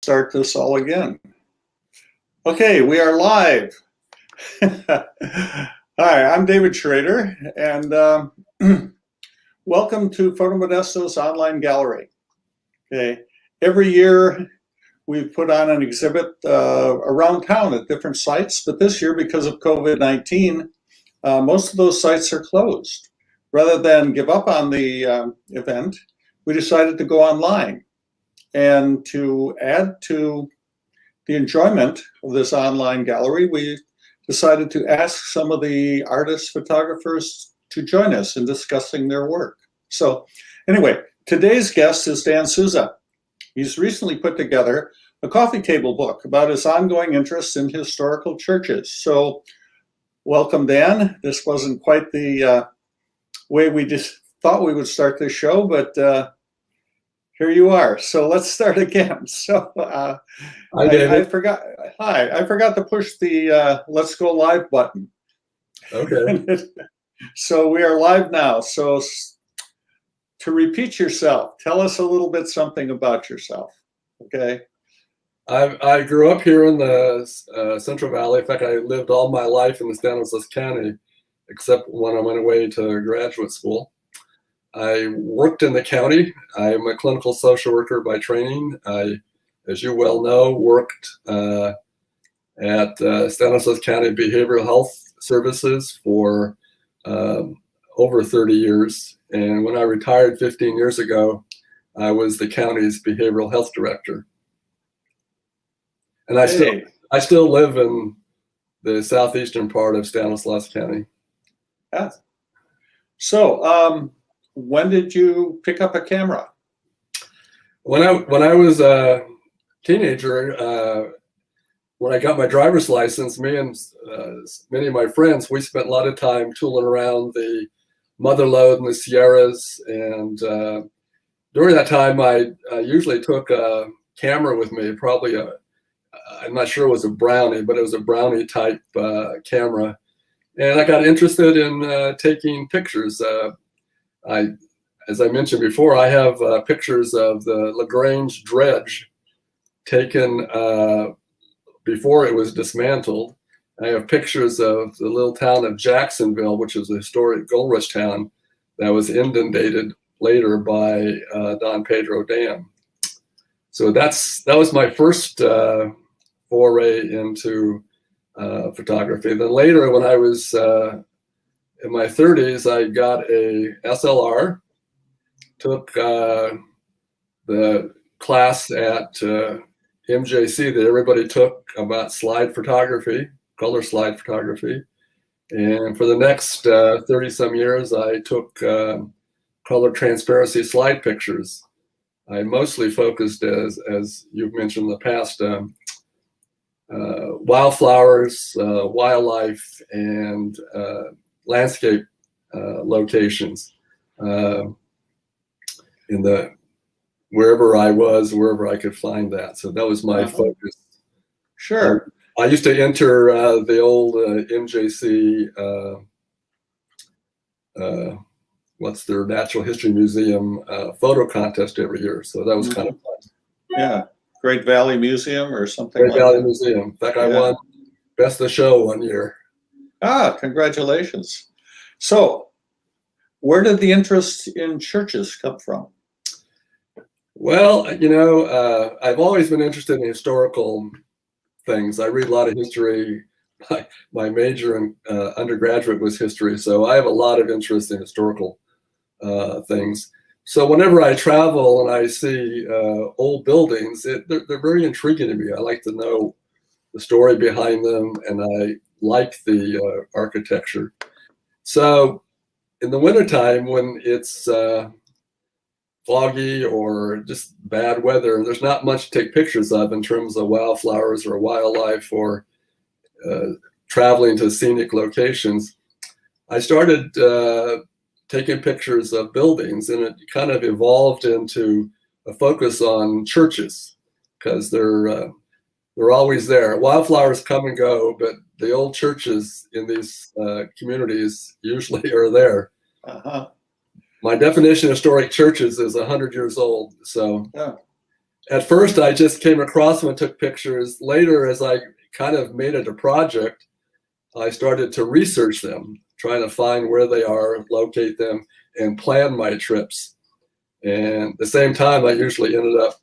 Start this all again. Okay, we are live. Hi, I'm David Schrader, and welcome to Photo Modesto's online gallery. Okay, every year we put on an exhibit around town at different sites, but this year, because of COVID-19, most of those sites are closed. Rather than give up on the event, we decided to go online. And to add to the enjoyment of this online gallery, we decided to ask some of the artists, photographers to join us in discussing their work. So anyway, today's guest is Dan Souza. He's recently put together a coffee table book about his ongoing interest in historical churches. So welcome, Dan. This wasn't quite the way we just thought we would start this show, but here you are. So let's start again. So I forgot. Hi, I forgot to push the "Let's Go Live" button. Okay. So we are live now. So to repeat yourself, tell us a little bit something about yourself. Okay. I grew up here in the Central Valley. In fact, I lived all my life in the Dan Souza County, except when I went away to graduate school. I worked in the county. I'm a clinical social worker by training. I, as you well know, worked at Dan Souza County Behavioral Health Services for over 30 years. And when I retired 15 years ago, I was the county's behavioral health director. And I still live in the southeastern part of Stanislaus County. Yeah. So, when did you pick up a camera? When I was a teenager, when I got my driver's license, me and many of my friends, we spent a lot of time tooling around the mother lode in the Sierras. And during that time, I usually took a camera with me, probably I'm not sure it was a Brownie, but it was a Brownie type camera. And I got interested in taking pictures. As I mentioned before, I have pictures of the LaGrange dredge taken before it was dismantled. I have pictures of the little town of Jacksonville, which is a historic gold rush town that was inundated later by Don Pedro Dam. So that was my first foray into photography. Then later, when I was in my 30s, I got a SLR, took the class at MJC that everybody took about slide photography, color slide photography. And for the next 30 some years, I took color transparency slide pictures. I mostly focused, as you've mentioned in the past, wildflowers, wildlife, and landscape locations in the wherever I was, wherever I could find that. So that was my focus. Sure. I used to enter the old MJC, what's their Natural History Museum photo contest every year. So that was kind of fun. Yeah. Great Valley Museum or something Great like Valley that. Museum. In fact, I won Best of Show one year. Ah, congratulations. So where did the interest in churches come from? Well, I've always been interested in historical things. I read a lot of history. My major in undergraduate was history, so I have a lot of interest in historical things. So whenever I travel and I see old buildings, they're very intriguing to me. I like to know the story behind them, and I like the architecture. So in the wintertime, when it's foggy or just bad weather, there's not much to take pictures of in terms of wildflowers or wildlife or traveling to scenic locations. I started taking pictures of buildings, and it kind of evolved into a focus on churches because they're always there. Wildflowers come and go, but the old churches in these communities usually are there. My definition of historic churches is 100 years old. So, At first, I just came across them and took pictures. Later, as I kind of made it a project, I started to research them, trying to find where they are, locate them, and plan my trips. And at the same time, I usually ended up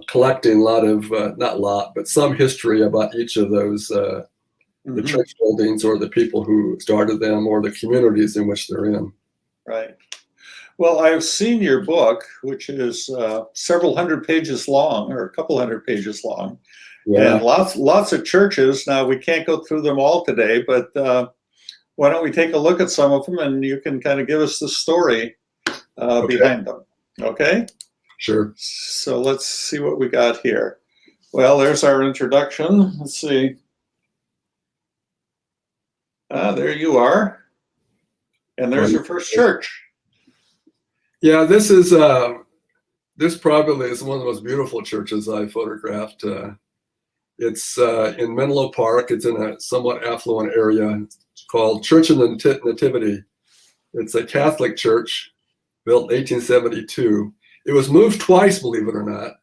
collecting a lot of, not a lot, but some history about each of those, the church buildings or the people who started them or the communities in which they're in. Right. Well, I've seen your book, which is several hundred pages long, or a couple hundred pages long, and lots of churches. Now, we can't go through them all today, but why don't we take a look at some of them, and you can kind of give us the story behind them. Okay? Sure. So let's see what we got here. Well, there's our introduction. Let's see. There you are. And there's your first church. Yeah, this probably is one of the most beautiful churches I photographed. It's in Menlo Park. It's in a somewhat affluent area. It's called Church of the Nativity. It's a Catholic church built in 1872. It was moved twice, believe it or not,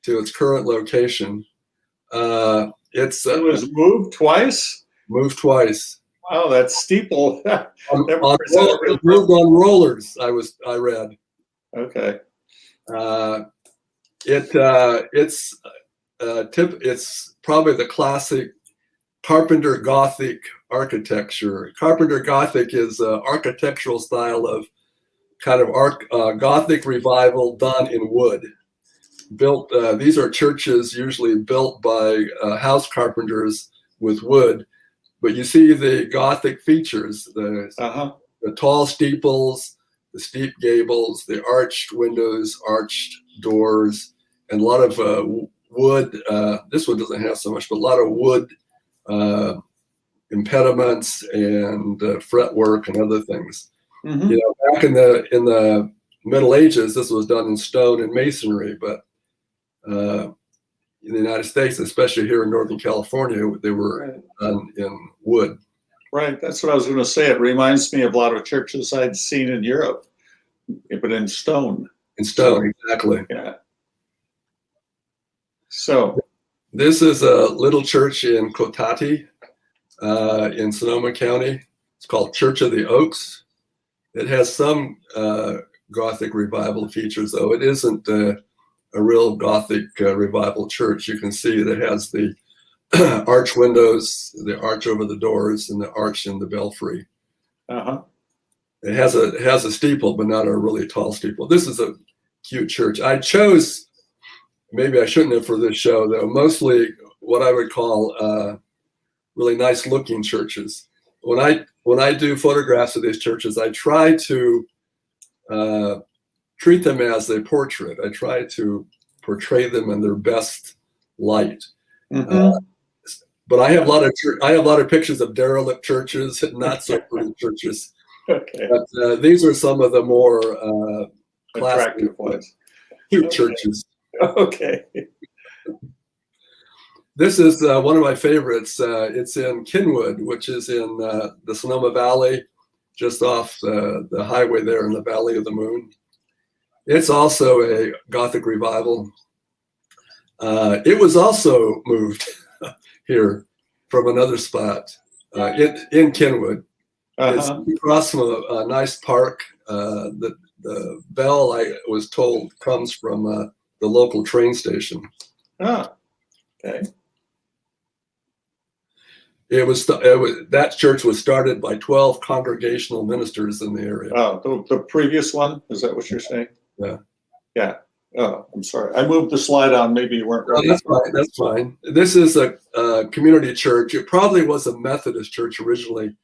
to its current location. It was moved twice? Moved twice. Wow, that steeple. It moved on rollers, I read. Okay. It's probably the classic Carpenter Gothic architecture. Carpenter Gothic is an architectural style of kind of Gothic revival done in wood. Built. These are churches usually built by house carpenters with wood, but you see the Gothic features: the tall steeples, the steep gables, the arched windows, arched doors, and a lot of wood. This one doesn't have so much, but a lot of wood impediments and fretwork and other things. You know, back in the Middle Ages, this was done in stone and masonry, but in the United States, especially here in Northern California, they were done in wood. Right, that's what I was going to say. It reminds me of a lot of churches I'd seen in Europe, but in stone. In stone, exactly. Yeah. So this is a little church in Cotati, in Sonoma County. It's called Church of the Oaks. It has some Gothic revival features, though. It isn't a real Gothic revival church. You can see that it has the arch windows, the arch over the doors, and the arch in the belfry. It has a steeple, but not a really tall steeple. This is a cute church. I chose, maybe I shouldn't have for this show, though, mostly what I would call really nice looking churches. When I do photographs of these churches, I try to treat them as a portrait. I try to portray them in their best light. But I have a lot of pictures of derelict churches, not so pretty churches. Okay. But these are some of the more attractive ones. Cute churches. Okay. This is one of my favorites. It's in Kenwood, which is in the Sonoma Valley, just off the highway there in the Valley of the Moon. It's also a Gothic revival. It was also moved here from another spot in Kenwood. It's across from a nice park. The bell, I was told, comes from the local train station. Okay. That church was started by 12 congregational ministers in the area. Oh, the previous one? Is that what you're saying? Yeah. Yeah. Oh, I'm sorry. I moved the slide on. Maybe you weren't ready. That's fine. This is a community church. It probably was a Methodist church originally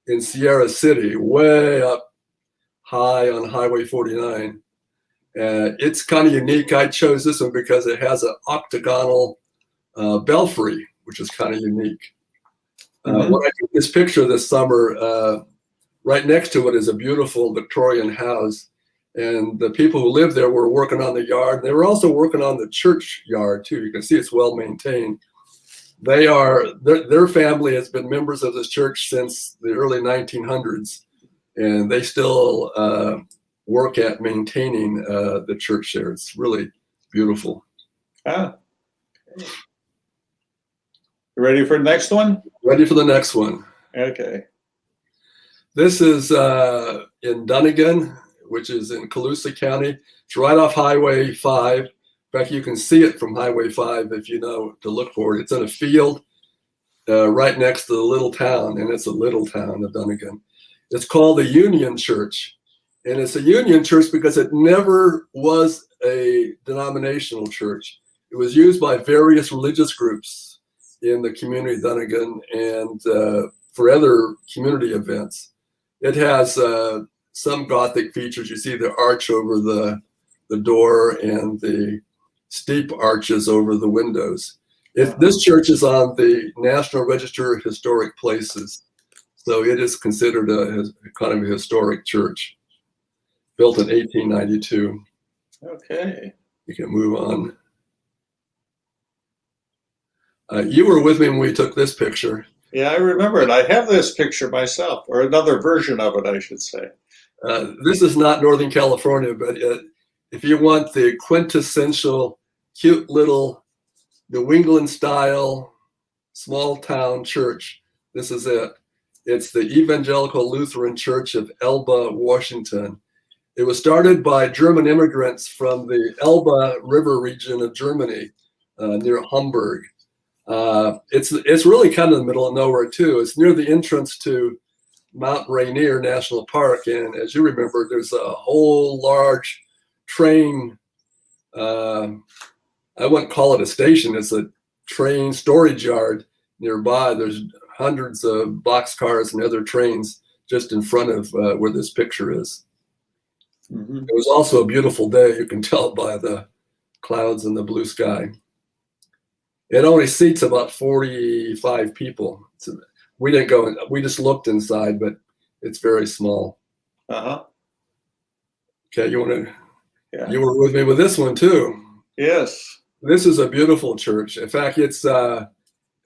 in Sierra City, way up high on Highway 49. It's kind of unique. I chose this one because it has an octagonal belfry, which is kind of unique. When I took this picture this summer, right next to it is a beautiful Victorian house. And the people who lived there were working on the yard. They were also working on the church yard, too. You can see it's well maintained. Their family has been members of this church since the early 1900s. And they still work at maintaining the church there. It's really Beautiful. Ah, okay. You ready for the next one? Ready for the next one. Okay. This is in Dunnigan, which is in Colusa County. It's right off Highway 5. In fact, you can see it from Highway 5 if you know to look for it. It's in a field right next to the little town, and it's a little town of Dunnigan. It's called the Union Church, and it's a Union Church because it never was a denominational church. It was used by various religious groups in the community of Dunnigan and for other community events. It has some Gothic features. You see the arch over the door and the steep arches over the windows. This church is on the National Register of Historic Places, so it is considered a kind of a historic church, built in 1892. Okay. You can move on. You were with me when we took this picture. Yeah, I remember it. I have this picture myself, or another version of it, I should say. This is not Northern California, but if you want the quintessential cute little New England style small town church, this is it. It's the Evangelical Lutheran Church of Elba, Washington. It was started by German immigrants from the Elbe River region of Germany, near Hamburg. It's really kind of in the middle of nowhere too. It's near the entrance to Mount Rainier National Park, and as you remember, there's a whole large train. I wouldn't call it a station. It's a train storage yard nearby. There's hundreds of boxcars and other trains just in front of where this picture is. Mm-hmm. It was also a beautiful day. You can tell by the clouds and the blue sky. It only seats about 45 people. We didn't go in, we just looked inside, but it's very small. Uh-huh. Okay, you were with me with this one too. Yes. This is a beautiful church. In fact, it's a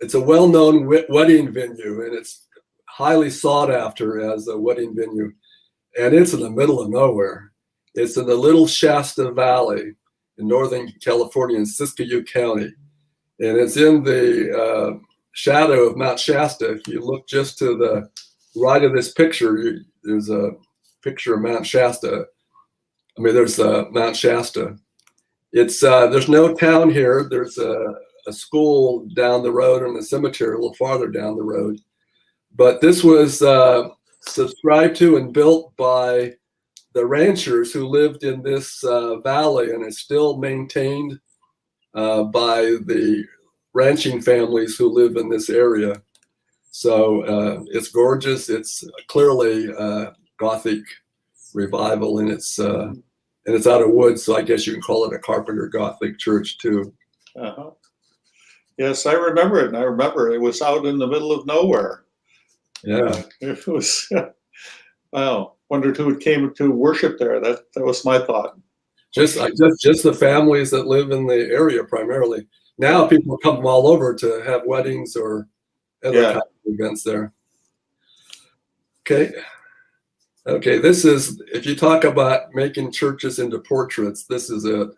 well-known wedding venue, and it's highly sought after as a wedding venue. And it's in the middle of nowhere. It's in the Little Shasta Valley in Northern California in Siskiyou County. And it's in the shadow of Mount Shasta. If you look just to the right of this picture, there's a picture of Mount Shasta. I mean, there's Mount Shasta. It's there's no town here. There's a school down the road and a cemetery a little farther down the road. But this was subscribed to and built by the ranchers who lived in this valley, and it's still maintained by the ranching families who live in this area. So it's gorgeous. It's clearly Gothic revival, and it's out of wood, so I guess you can call it a Carpenter Gothic church too. Uh-huh. Yes, I remember it, and I remember it was out in the middle of nowhere. Yeah, it was. Wow, wondered who came to worship there. That was my thought. Just the families that live in the area primarily. Now people come from all over to have weddings or other kinds of events there. Okay, this is, if you talk about making churches into portraits, this is it.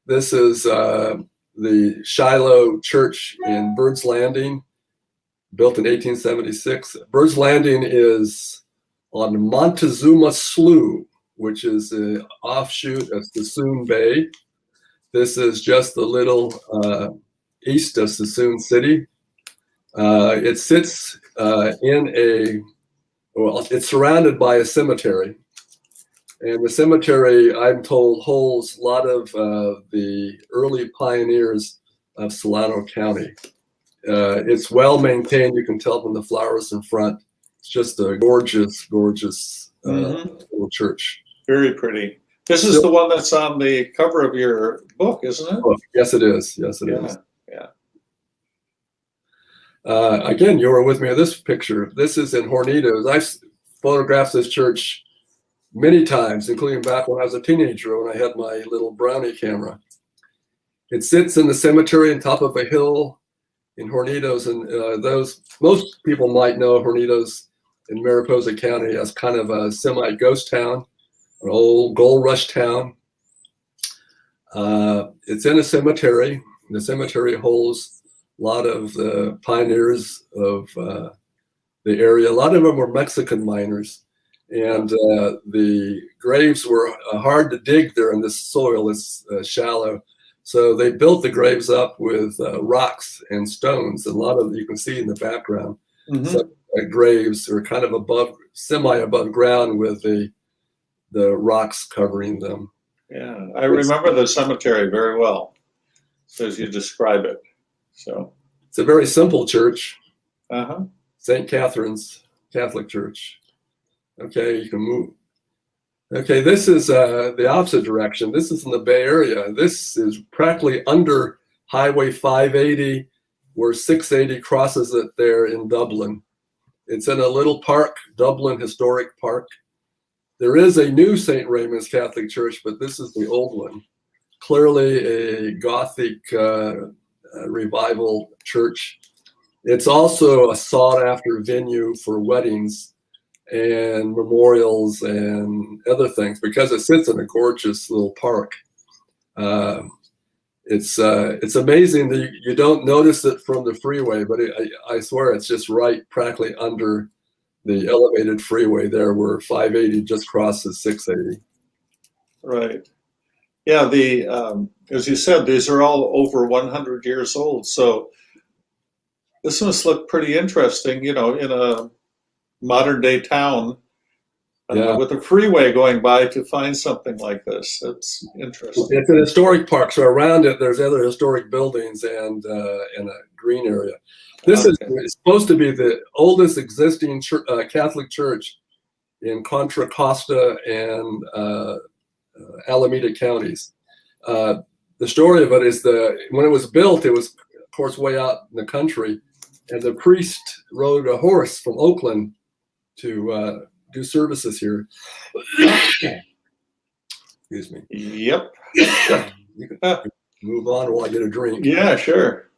This is the Shiloh Church in Bird's Landing, built in 1876. Bird's Landing is on Montezuma Slough, which is an offshoot of Sassoon Bay. This is just a little east of Sassoon City. It sits it's surrounded by a cemetery. And the cemetery, I'm told, holds a lot of the early pioneers of Solano County. It's well maintained. You can tell from the flowers in front. It's just a gorgeous, gorgeous little church. Very pretty. This is the one that's on the cover of your book, isn't it? Oh, yes, it is. Yes, it is. Yeah. Again, you were with me on this picture. This is in Hornitos. I've photographed this church many times, including back when I was a teenager when I had my little brownie camera. It sits in the cemetery on top of a hill in Hornitos, and most people might know Hornitos in Mariposa County as kind of a semi-ghost town, an old gold rush town. It's in a cemetery. The cemetery holds a lot of the pioneers of the area. A lot of them were Mexican miners, and the graves were hard to dig there in this soil. It's shallow. So they built the graves up with rocks and stones. And a lot of you can see in the background. Mm-hmm. So graves are kind of above, semi above ground with the rocks covering them. Yeah, I remember the cemetery very well, as you describe it. So it's a very simple church. Uh-huh. St. Catherine's Catholic Church. Okay, you can move. Okay, this is the opposite direction. This is in the Bay Area. This is practically under Highway 580, where 680 crosses it there in Dublin. It's in a little park, Dublin Historic Park. There is a new St. Raymond's Catholic Church, but this is the old one. Clearly a Gothic revival church. It's also a sought-after venue for weddings and memorials and other things because it sits in a gorgeous little park. It's amazing that you don't notice it from the freeway, but I swear it's just right practically under the elevated freeway there where 580 just crosses 680. Right. Yeah, as you said, these are all over 100 years old. So this must look pretty interesting, in a modern day town with a freeway going by to find something like this. It's interesting. It's an historic park, so around it there's other historic buildings and a green area. This is supposed to be the oldest existing Catholic church in Contra Costa and Alameda counties. The story of it is when it was built, it was, of course, way out in the country, and the priest rode a horse from Oakland to do services here. Excuse me. Yep. You can move on while I get a drink. Yeah, sure.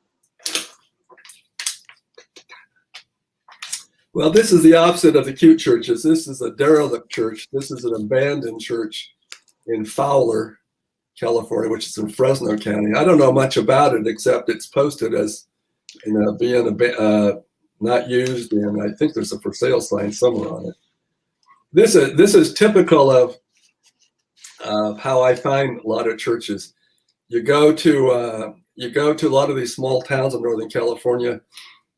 Well, this is the opposite of the cute churches. This is a derelict church. This is an abandoned church in Fowler, California, which is in Fresno County. I don't know much about it except it's posted as being not used, and I think there's a for sale sign somewhere on it. This is typical of how I find a lot of churches. You go to a lot of these small towns in Northern California,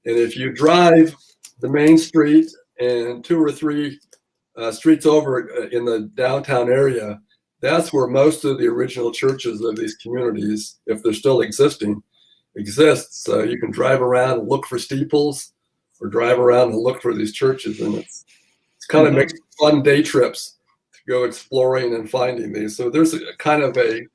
and if you drive the main street and 2 or 3 streets over in the downtown area, that's where most of the original churches of these communities, if they're still existing, exist. So you can drive around and look for steeples, or drive around and look for these churches, and it's kind of makes fun day trips to go exploring and finding these. So there's a kind of a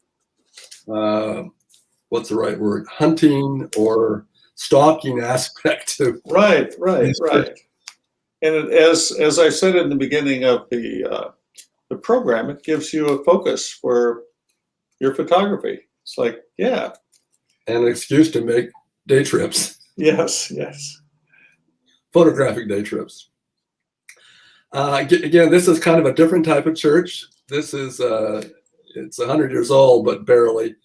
what's the right word? Hunting or stalking aspect to right. And as I said in the beginning of the program, it gives you a focus for your photography. It's like, yeah. And an excuse to make day trips. Yes. Photographic day trips. Again, this is kind of a different type of church. This is it's 100 years old, but barely.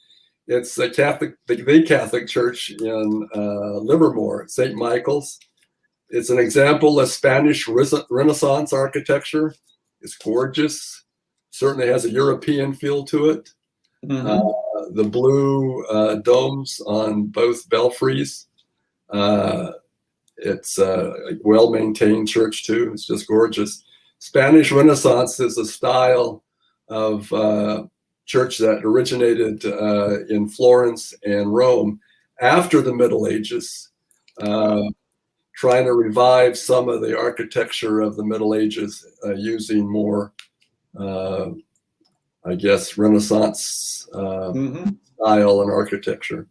It's the Catholic Church in Livermore, St. Michael's. It's an example of Spanish Renaissance architecture. It's gorgeous. Certainly has a European feel to it. Mm-hmm. The blue domes on both belfries. It's a well-maintained church too. It's just gorgeous. Spanish Renaissance is a style of church that originated in Florence and Rome after the Middle Ages, trying to revive some of the architecture of the Middle Ages using more, I guess, Renaissance style and architecture.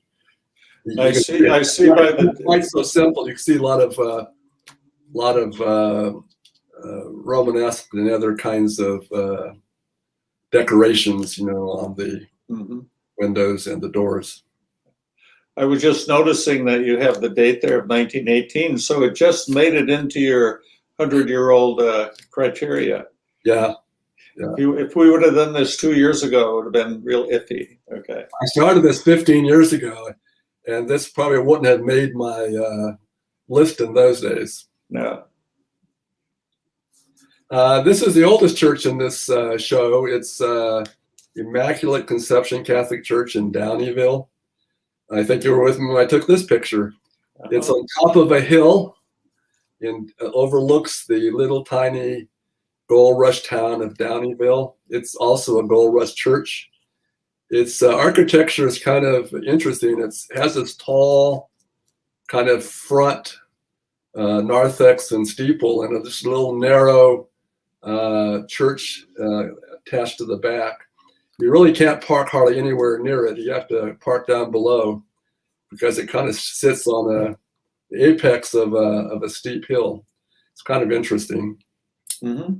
I see. By it's quite so simple. You can see a lot of Romanesque and other kinds of decorations, on the windows and the doors. I was just noticing that you have the date there of 1918, so it just made it into your 100-year-old criteria. Yeah. Yeah. If we would have done this 2 years ago, it would have been real iffy. Okay. I started this 15 years ago, and this probably wouldn't have made my list in those days. No. This is the oldest church in this show. It's Immaculate Conception Catholic Church in Downeyville. I think you were with me when I took this picture. It's on top of a hill and overlooks the little tiny gold rush town of Downeyville. It's also a gold rush church. Its architecture is kind of interesting. It has this tall kind of front narthex and steeple, and this little narrow church attached to the back. You really can't park hardly anywhere near it. You have to park down below because it kind of sits on the apex of a steep hill. It's kind of interesting. Mm-hmm.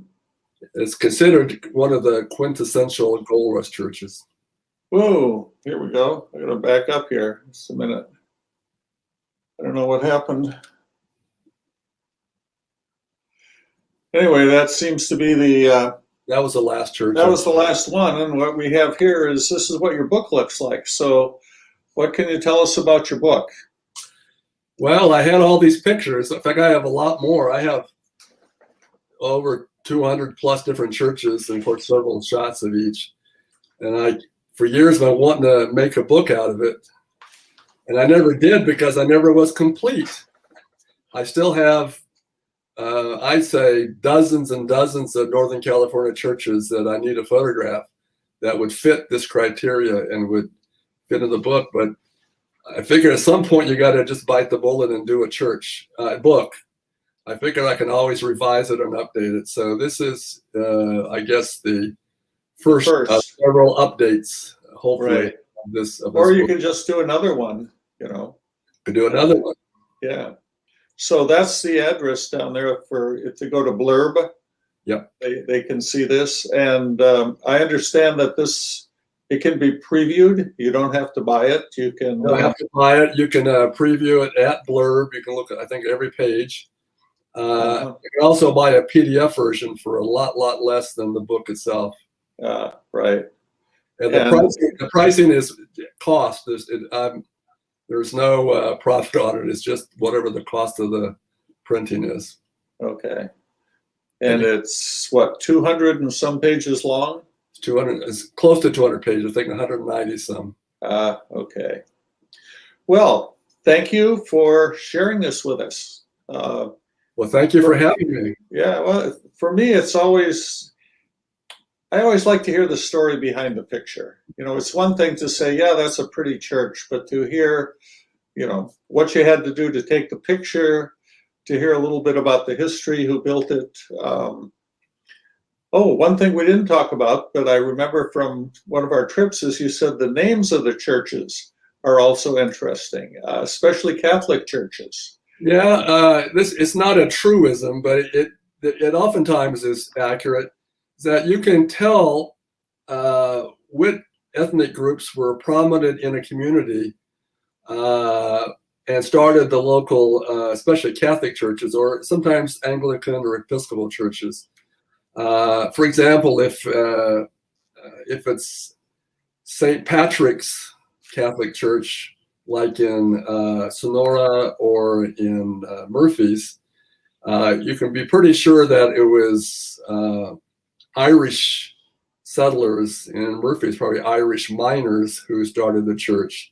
It's considered one of the quintessential gold rush churches. Whoa, here we go. I gotta back up here. Just a minute. I don't know what happened. Anyway, that seems to be the that was the last church. That was the last one. And what we have here is this is what your book looks like. So what can you tell us about your book? Well, I had all these pictures. In fact, I have a lot more. I have over 200 plus different churches and of course several shots of each. And for years, I've been wanting to make a book out of it. And I never did because I never was complete. I still have, I'd say, dozens and dozens of Northern California churches that I need to photograph that would fit this criteria and would fit in the book. But I figured at some point you got to just bite the bullet and do a book. I figured I can always revise it and update it. So this is, I guess, the first. Several updates, hopefully. Right. Or you can just do another one, Could do another one. Yeah. So that's the address down there if they go to Blurb. Yep. They can see this. And I understand that it can be previewed. You don't have to buy it. You don't have to buy it. You can preview it at Blurb. You can look at, I think, every page. You can also buy a PDF version for a lot less than the book itself. Right. And the pricing is cost. There's no profit on it. It's just whatever the cost of the printing is. Okay. And it's what, 200 and some pages long? 200. It's close to 200 pages. I think 190 some. Okay. Well, thank you for sharing this with us. Well, thank you for having me. Yeah. Well, for me, I always like to hear the story behind the picture. It's one thing to say, yeah, that's a pretty church, but to hear, what you had to do to take the picture, to hear a little bit about the history, who built it. One thing we didn't talk about, but I remember from one of our trips is you said the names of the churches are also interesting, especially Catholic churches. Yeah, it's not a truism, but it oftentimes is accurate. That you can tell what ethnic groups were prominent in a community and started the local, especially Catholic churches, or sometimes Anglican or Episcopal churches. For example, if it's St. Patrick's Catholic Church, like in Sonora or in Murphy's, you can be pretty sure that it was Irish settlers in Murphy's, probably Irish miners who started the church.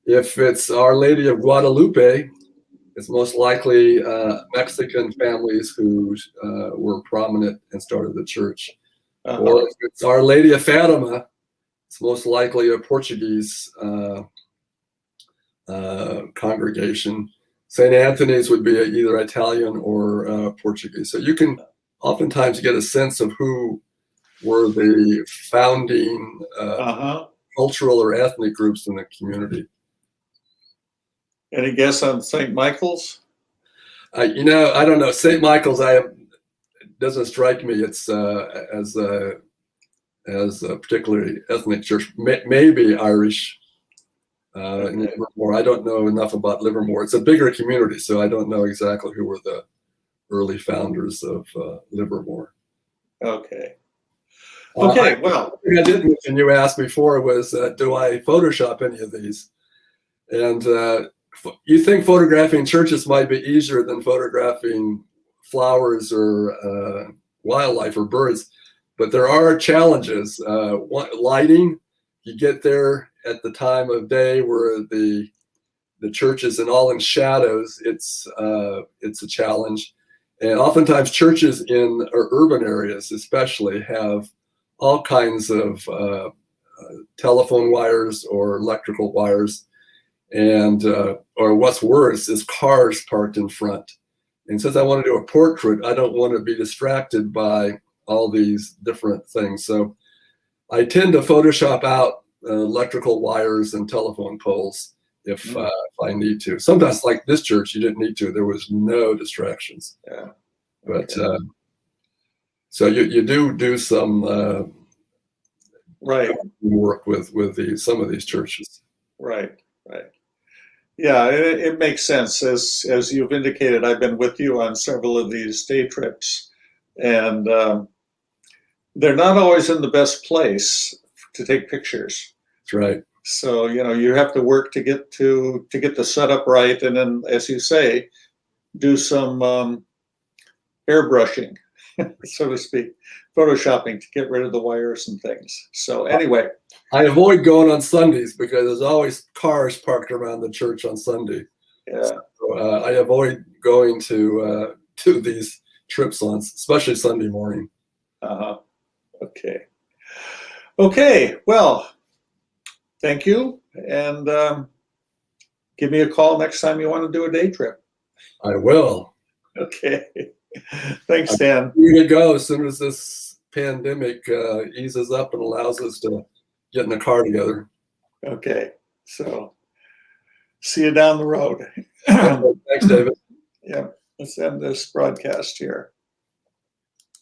If it's Our Lady of Guadalupe, it's most likely Mexican families who were prominent and started the church. Or if it's Our Lady of Fatima, it's most likely a Portuguese congregation. St. Anthony's would be either Italian or Portuguese. So you can oftentimes get a sense of who were the founding cultural or ethnic groups in the community. Any guess on St. Michael's? I don't know. St. Michael's, doesn't strike me. It's as a particularly ethnic church. Maybe Irish. In Livermore. I don't know enough about Livermore. It's a bigger community, so I don't know exactly who were the early founders of Livermore. Okay. Okay, well, I didn't mention, you asked before, was do I Photoshop any of these? And you think photographing churches might be easier than photographing flowers or wildlife or birds, but there are challenges. Lighting, you get there at the time of day where the church is all in shadows. It's a challenge, and oftentimes churches in urban areas, especially, have all kinds of telephone wires or electrical wires, and or what's worse is cars parked in front. And since I want to do a portrait, I don't want to be distracted by all these different things. So I tend to Photoshop out electrical wires and telephone poles if I need to. Sometimes, like this church, you didn't need to. There was no distractions. yeah. But so you do some Right, work with some of these churches. right. Yeah, it makes sense. As you've indicated, I've been with you on several of these day trips, and they're not always in the best place to take pictures. That's right. So, you have to work to get the setup right, and then, as you say, do some airbrushing, so to speak, photoshopping to get rid of the wires and things. So anyway, I avoid going on Sundays because there's always cars parked around the church on Sunday. yeah, So, I avoid going to these trips on, especially Sunday morning. Okay. Well, thank you, and give me a call next time you want to do a day trip. I will. Okay. Thanks, Dan. Here you go. As soon as this pandemic eases up and allows us to get in the car together. Okay. So, see you down the road. Thanks, David. Yeah. Let's end this broadcast here.